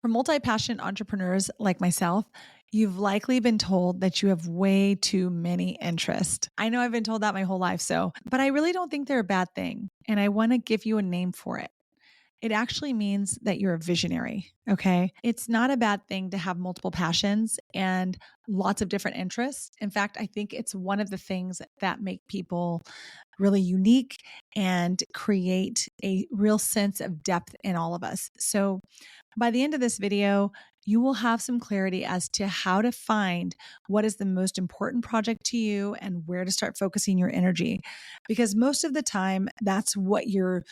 For multi-passionate entrepreneurs like myself, you've likely been told that you have way too many interests. I know I've been told that my whole life, but I really don't think they're a bad thing. And I want to give you a name for it. It actually means that you're a visionary. Okay. It's not a bad thing to have multiple passions and lots of different interests. In fact, I think it's one of the things that make people really unique and create a real sense of depth in all of us. So by the end of this video, you will have some clarity as to how to find what is the most important project to you and where to start focusing your energy. Because most of the time, that's what you're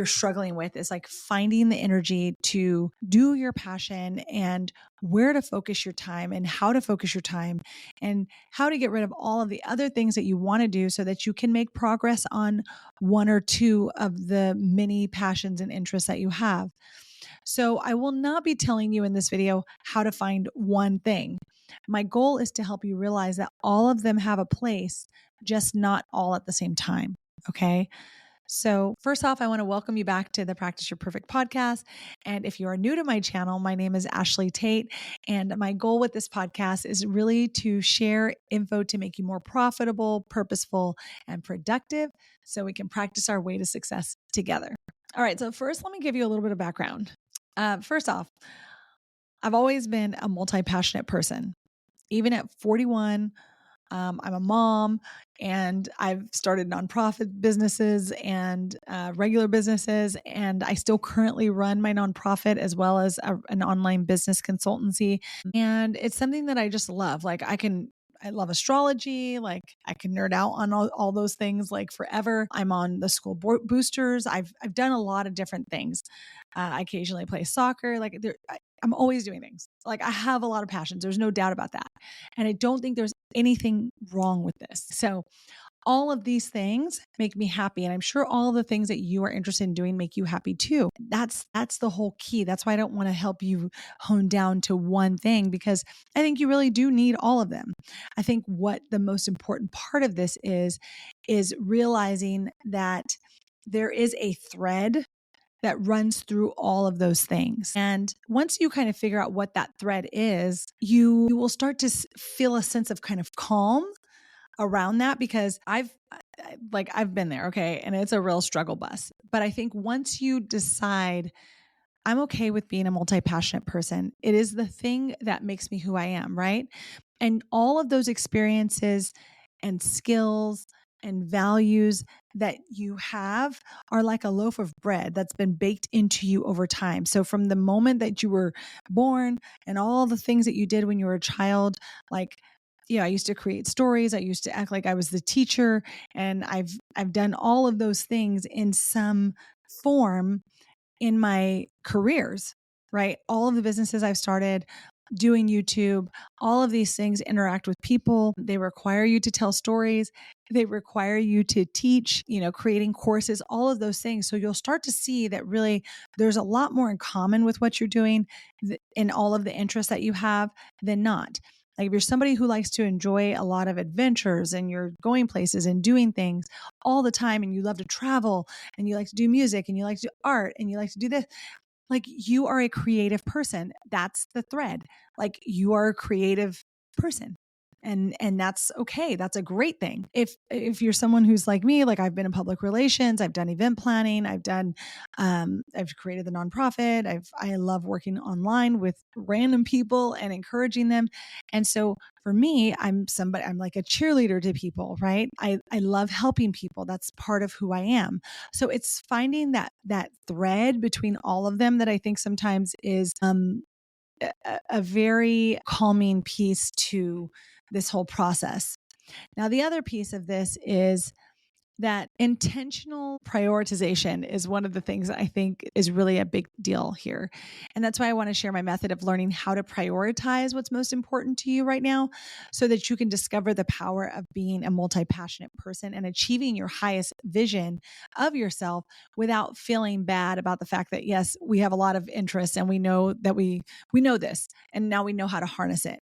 struggling with, is like finding the energy to do your passion and where to focus your time and how to focus your time and how to get rid of all of the other things that you want to do so that you can make progress on one or two of the many passions and interests that you have. So I will not be telling you in this video how to find one thing. My goal is to help you realize that all of them have a place, just not all at the same time. Okay. So first off, I want to welcome you back to the Practice Your Perfect podcast. And if you are new to my channel, my name is Ashley Tate. And my goal with this podcast is really to share info to make you more profitable, purposeful, and productive so we can practice our way to success together. All right. So first, let me give you a little bit of background. First off, I've always been a multi-passionate person. Even at 41, I'm a mom and I've started nonprofit businesses and regular businesses. And I still currently run my nonprofit as well as an online business consultancy. And it's something that I just love. I love astrology. Like I can nerd out on all those things like forever. I'm on the school boosters. I've done a lot of different things. I occasionally play soccer. I'm always doing things. Like I have a lot of passions. There's no doubt about that. And I don't think there's anything wrong with this. So all of these things make me happy. And I'm sure all of the things that you are interested in doing make you happy too. That's the whole key. That's why I don't want to help you hone down to one thing, because I think you really do need all of them. I think what the most important part of this is realizing that there is a thread that runs through all of those things. And once you kind of figure out what that thread is, you will start to feel a sense of kind of calm around that, because I've been there. Okay. And it's a real struggle bus. But I think once you decide I'm okay with being a multi-passionate person, it is the thing that makes me who I am. Right. And all of those experiences and skills and values that you have are like a loaf of bread that's been baked into you over time. So from the moment that you were born and all the things that you did when you were a child, I used to create stories. I used to act like I was the teacher, and I've done all of those things in some form in my careers, right? All of the businesses I've started, doing YouTube, all of these things interact with people. They require you to tell stories. They require you to teach, creating courses, all of those things. So you'll start to see that really there's a lot more in common with what you're doing in all of the interests that you have than not. Like if you're somebody who likes to enjoy a lot of adventures and you're going places and doing things all the time, and you love to travel and you like to do music and you like to do art and you like to do this, like you are a creative person. That's the thread. Like you are a creative person. And that's okay. That's a great thing. If you're someone who's like me, like I've been in public relations, I've done event planning, I've created the nonprofit. I love working online with random people and encouraging them. And so for me, I'm like a cheerleader to people, right? I love helping people. That's part of who I am. So it's finding that thread between all of them that I think sometimes is a very calming piece to this whole process. Now, the other piece of this is that intentional prioritization is one of the things I think is really a big deal here. And that's why I want to share my method of learning how to prioritize what's most important to you right now so that you can discover the power of being a multi-passionate person and achieving your highest vision of yourself without feeling bad about the fact that, yes, we have a lot of interests and we know that we know this and now we know how to harness it.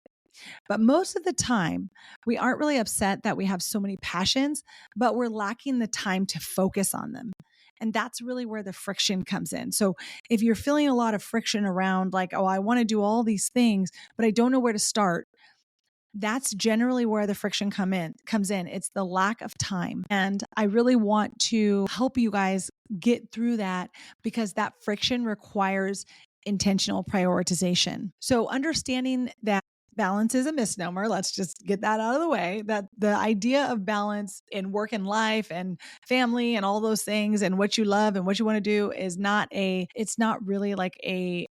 But most of the time, we aren't really upset that we have so many passions, but we're lacking the time to focus on them. And that's really where the friction comes in. So if you're feeling a lot of friction around like, oh, I want to do all these things, but I don't know where to start, that's generally where the friction comes in. It's the lack of time. And I really want to help you guys get through that because that friction requires intentional prioritization. So understanding that balance is a misnomer. Let's just get that out of the way. That the idea of balance in work and life and family and all those things and what you love and what you want to do is it's not really like a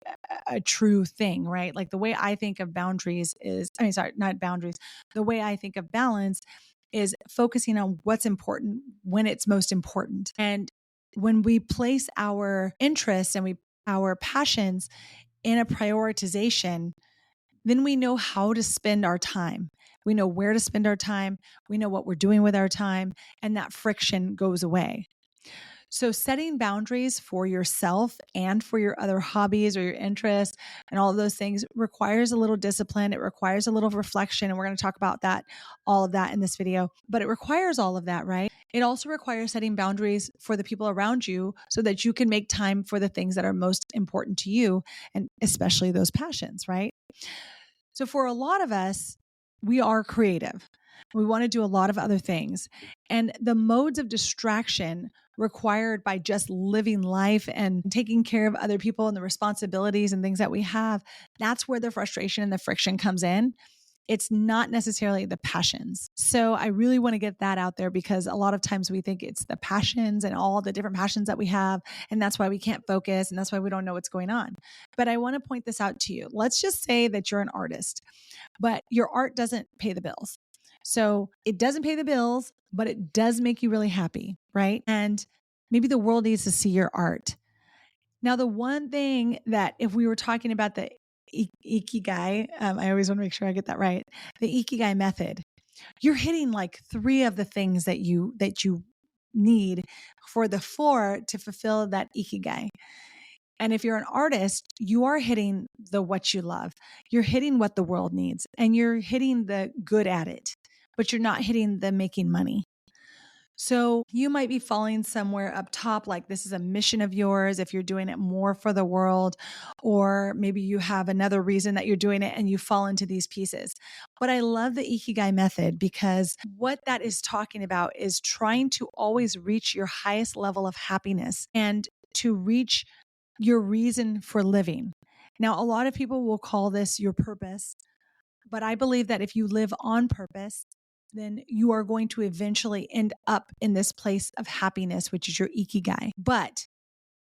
true thing, right? Like the way I think of boundaries is, not boundaries. The way I think of balance is focusing on what's important when it's most important. And when we place our interests and our passions in a prioritization, then we know how to spend our time. We know where to spend our time. We know what we're doing with our time, and that friction goes away. So setting boundaries for yourself and for your other hobbies or your interests and all of those things requires a little discipline. It requires a little reflection. And we're going to talk about all of that in this video, but it requires all of that, right? It also requires setting boundaries for the people around you so that you can make time for the things that are most important to you, and especially those passions, right? So for a lot of us, we are creative. We want to do a lot of other things. And the modes of distraction required by just living life and taking care of other people and the responsibilities and things that we have, that's where the frustration and the friction comes in. It's not necessarily the passions. So I really want to get that out there because a lot of times we think it's the passions and all the different passions that we have. And that's why we can't focus. And that's why we don't know what's going on. But I want to point this out to you. Let's just say that you're an artist, but your art doesn't pay the bills. So it doesn't pay the bills, but it does make you really happy, right? And maybe the world needs to see your art. Now, the one thing that if we were talking about the Ikigai, I always want to make sure I get that right. The Ikigai method, you're hitting like 3 of the things that you need for the 4 to fulfill that Ikigai. And if you're an artist, you are hitting the what you love. You're hitting what the world needs and you're hitting the good at it, but you're not hitting the making money. So you might be falling somewhere up top, like this is a mission of yours if you're doing it more for the world, or maybe you have another reason that you're doing it and you fall into these pieces. But I love the Ikigai method because what that is talking about is trying to always reach your highest level of happiness and to reach your reason for living. Now, a lot of people will call this your purpose, but I believe that if you live on purpose, then you are going to eventually end up in this place of happiness, which is your Ikigai. But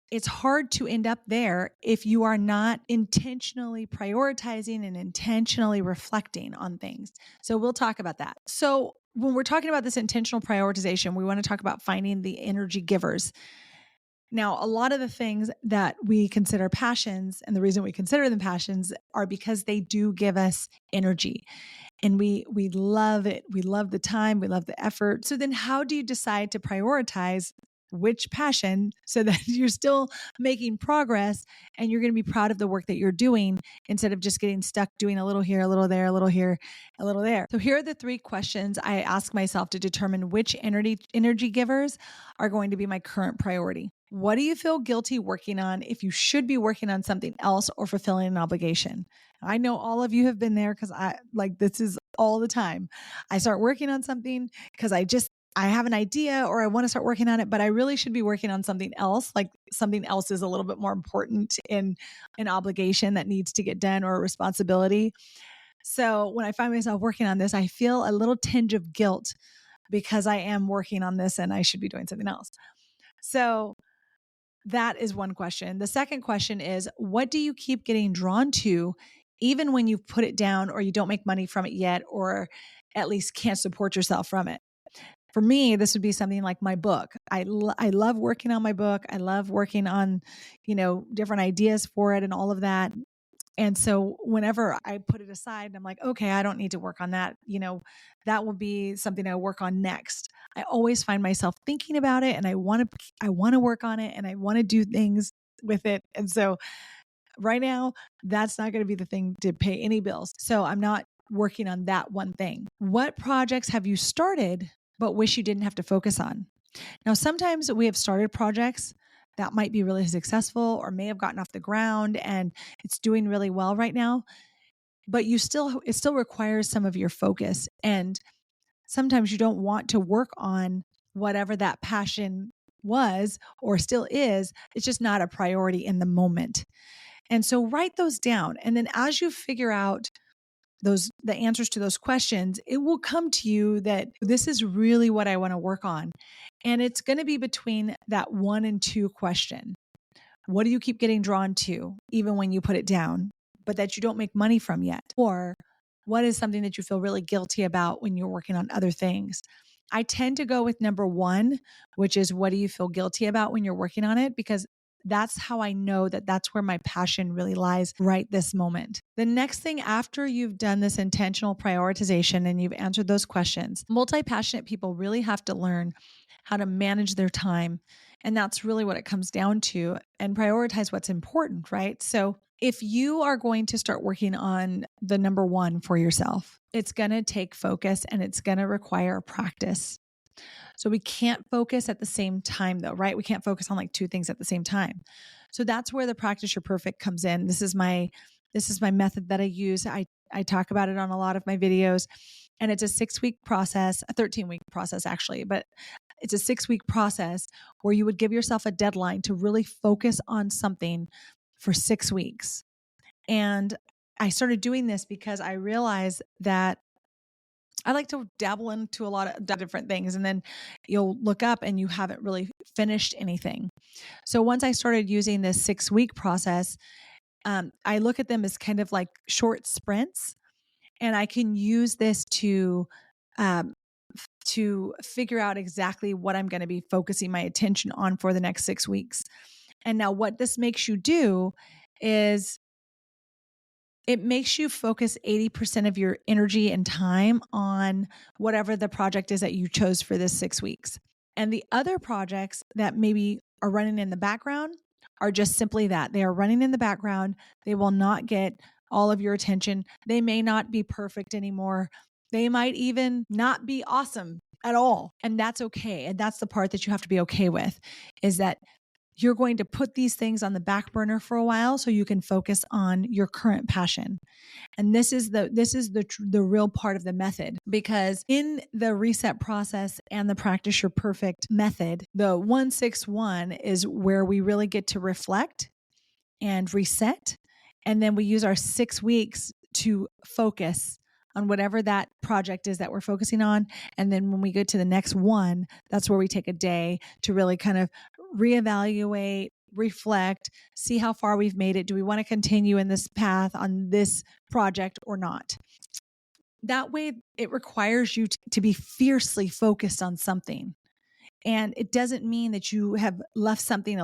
it's hard to end up there if you are not intentionally prioritizing and intentionally reflecting on things. So we'll talk about that. So when we're talking about this intentional prioritization, we want to talk about finding the energy givers. Now, a lot of the things that we consider passions, and the reason we consider them passions are because they do give us energy. And we love it. We love the time. We love the effort. So then how do you decide to prioritize which passion so that you're still making progress and you're going to be proud of the work that you're doing instead of just getting stuck doing a little here, a little there, a little here, a little there. So here are the 3 questions I ask myself to determine which energy givers are going to be my current priority. What do you feel guilty working on if you should be working on something else or fulfilling an obligation? I know all of you have been there because this is all the time. I start working on something because I have an idea or I want to start working on it, but I really should be working on something else. Like something else is a little bit more important in an obligation that needs to get done or a responsibility. So when I find myself working on this, I feel a little tinge of guilt because I am working on this and I should be doing something else. So that is one question. The second question is, what do you keep getting drawn to even when you've put it down or you don't make money from it yet, or at least can't support yourself from it? For me, this would be something like my book. I love working on my book. I love working on, different ideas for it and all of that. And so whenever I put it aside, I'm like, okay, I don't need to work on that. That will be something I work on next. I always find myself thinking about it and I want to work on it and I want to do things with it. And so right now, that's not going to be the thing to pay any bills. So I'm not working on that one thing. What projects have you started but wish you didn't have to focus on? Now, sometimes we have started projects that might be really successful or may have gotten off the ground and it's doing really well right now, but it still requires some of your focus. And sometimes you don't want to work on whatever that passion was or still is. It's just not a priority in the moment. And so write those down. And then as you figure out the answers to those questions, it will come to you that this is really what I want to work on. And it's going to be between that 1 and 2 question. What do you keep getting drawn to, even when you put it down, but that you don't make money from yet? Or what is something that you feel really guilty about when you're working on other things? I tend to go with number 1, which is what do you feel guilty about when you're working on it? Because that's how I know that that's where my passion really lies right this moment. The next thing after you've done this intentional prioritization and you've answered those questions, multi-passionate people really have to learn how to manage their time. And that's really what it comes down to, and prioritize what's important, right? So if you are going to start working on the number 1 for yourself, it's going to take focus and it's going to require practice. So we can't focus at the same time though, right? We can't focus on like 2 things at the same time. So that's where the practice your perfect comes in. This is my method that I use. I talk about it on a lot of my videos, and it's a 6-week process, a 13-week process actually, but it's a 6-week process where you would give yourself a deadline to really focus on something for 6 weeks. And I started doing this because I realized that I like to dabble into a lot of different things, and then you'll look up and you haven't really finished anything. So once I started using this 6-week process, I look at them as kind of like short sprints, and I can use this um, to figure out exactly what I'm going to be focusing my attention on for the next 6 weeks. And now what this makes you do is it makes you focus 80% of your energy and time on whatever the project is that you chose for this 6 weeks. And the other projects that maybe are running in the background are just simply that. They are running in the background. They will not get all of your attention. They may not be perfect anymore. They might even not be awesome at all. And that's okay. And that's the part that you have to be okay with, is that you're going to put these things on the back burner for a while so you can focus on your current passion. And this is the real part of the method, because in the reset process and the practice your perfect method, the 161 is where we really get to reflect and reset. And then we use our 6 weeks to focus on whatever that project is that we're focusing on. And then when we go to the next one, that's where we take a day to really kind of reevaluate, reflect, see how far we've made it. Do we want to continue in this path on this project or not? That way, it requires you to be fiercely focused on something. And it doesn't mean that you have left something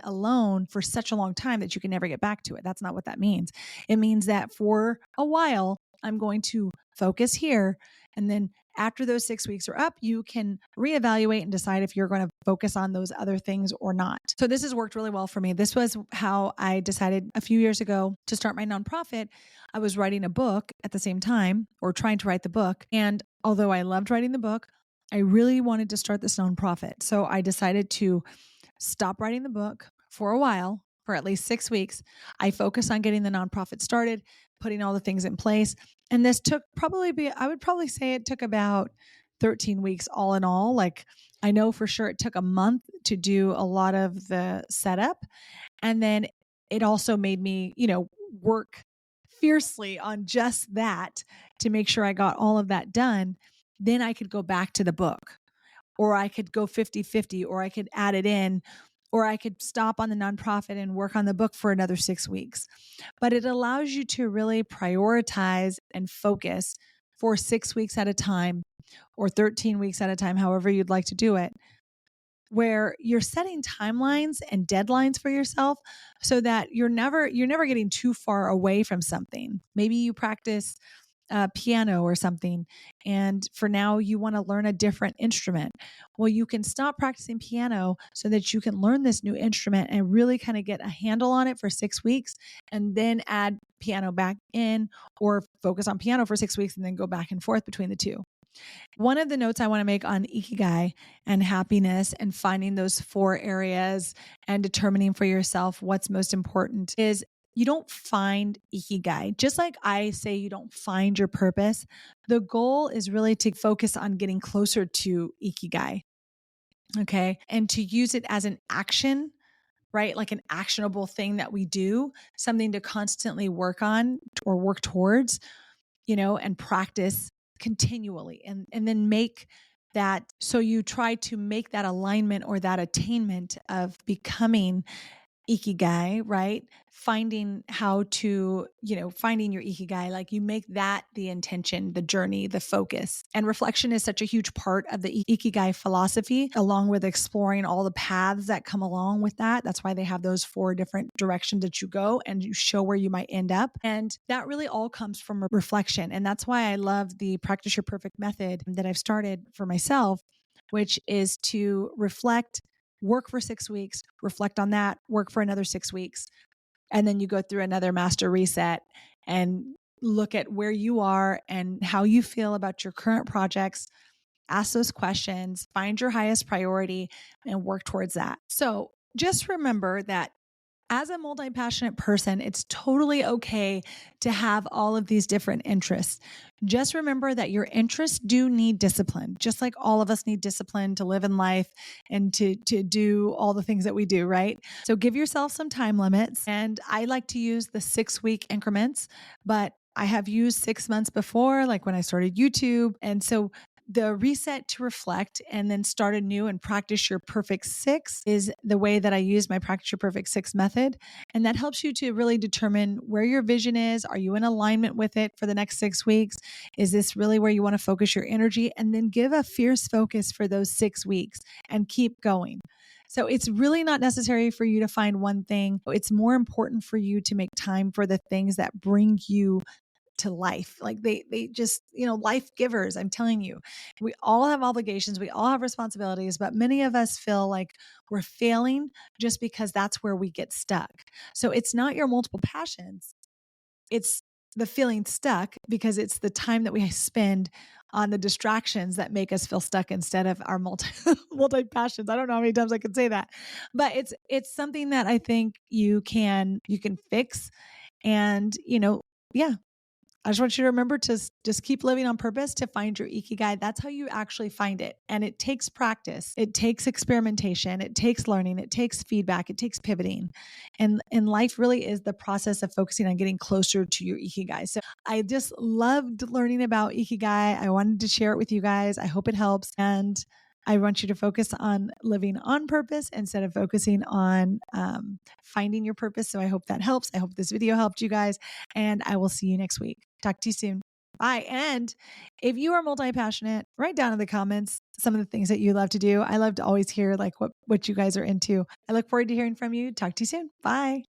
alone for such a long time that you can never get back to it. That's not what that means. It means that for a while, I'm going to focus here. And then after those 6 weeks are up, you can reevaluate and decide if you're going to focus on those other things or not. So this has worked really well for me. This was how I decided a few years ago to start my nonprofit. I was writing a book at the same time, or trying to write the book. And although I loved writing the book, I really wanted to start this nonprofit. So I decided to stop writing the book for a while, for at least 6 weeks. I focused on getting the nonprofit started, putting all the things in place. And this took I would probably say it took about 13 weeks all in all. Like, I know for sure it took a month to do a lot of the setup. And then it also made me, work fiercely on just that to make sure I got all of that done. Then I could go back to the book, or I could go 50-50, or I could add it in, or I could stop on the nonprofit and work on the book for another 6 weeks. But it allows you to really prioritize and focus for 6 weeks at a time, or 13 weeks at a time, however you'd like to do it, where you're setting timelines and deadlines for yourself so that you're never getting too far away from something. Maybe you practice piano or something, and for now you want to learn a different instrument. Well, you can stop practicing piano so that you can learn this new instrument and really kind of get a handle on it for 6 weeks, and then add piano back in, or focus on piano for 6 weeks and then go back and forth between the two. One of the notes I want to make on Ikigai and happiness and finding those 4 areas and determining for yourself what's most important is you don't find Ikigai. Just like I say, you don't find your purpose. The goal is really to focus on getting closer to Ikigai. Okay. And to use it as an action, right? Like an actionable thing that we do, something to constantly work on or work towards, and practice continually and then make that. So you try to make that alignment or that attainment of becoming Ikigai, right? Finding how to, finding your Ikigai, like you make that the intention, the journey, the focus. And reflection is such a huge part of the Ikigai philosophy, along with exploring all the paths that come along with that. That's why they have those 4 different directions that you go and you show where you might end up. And that really all comes from a reflection. And that's why I love the Practice Your Perfect method that I've started for myself, which is to reflect, work for 6 weeks, reflect on that, work for another 6 weeks. And then you go through another master reset and look at where you are and how you feel about your current projects. Ask those questions, find your highest priority, and work towards that. So just remember that as a multi-passionate person, it's totally okay to have all of these different interests. Just remember that your interests do need discipline, just like all of us need discipline to live in life and to do all the things that we do, right? So give yourself some time limits. And I like to use the 6-week increments, but I have used 6 months before, like when I started YouTube. And so the reset to reflect and then start anew and practice your perfect 6 is the way that I use my Practice Your Perfect 6 method. And that helps you to really determine where your vision is. Are you in alignment with it for the next 6 weeks? Is this really where you want to focus your energy? And then give a fierce focus for those 6 weeks and keep going. So it's really not necessary for you to find one thing. It's more important for you to make time for the things that bring you to life. Like they just, life givers, I'm telling you, we all have obligations. We all have responsibilities, but many of us feel like we're failing just because that's where we get stuck. So it's not your multiple passions. It's the feeling stuck because it's the time that we spend on the distractions that make us feel stuck instead of our multi passions. I don't know how many times I can say that, but it's something that I think you can fix. And, yeah, I just want you to remember to just keep living on purpose to find your Ikigai. That's how you actually find it. And it takes practice. It takes experimentation. It takes learning. It takes feedback. It takes pivoting. And life really is the process of focusing on getting closer to your Ikigai. So I just loved learning about Ikigai. I wanted to share it with you guys. I hope it helps. And I want you to focus on living on purpose instead of focusing on finding your purpose. So I hope that helps. I hope this video helped you guys, and I will see you next week. Talk to you soon. Bye. And if you are multi-passionate, write down in the comments some of the things that you love to do. I love to always hear like what you guys are into. I look forward to hearing from you. Talk to you soon. Bye.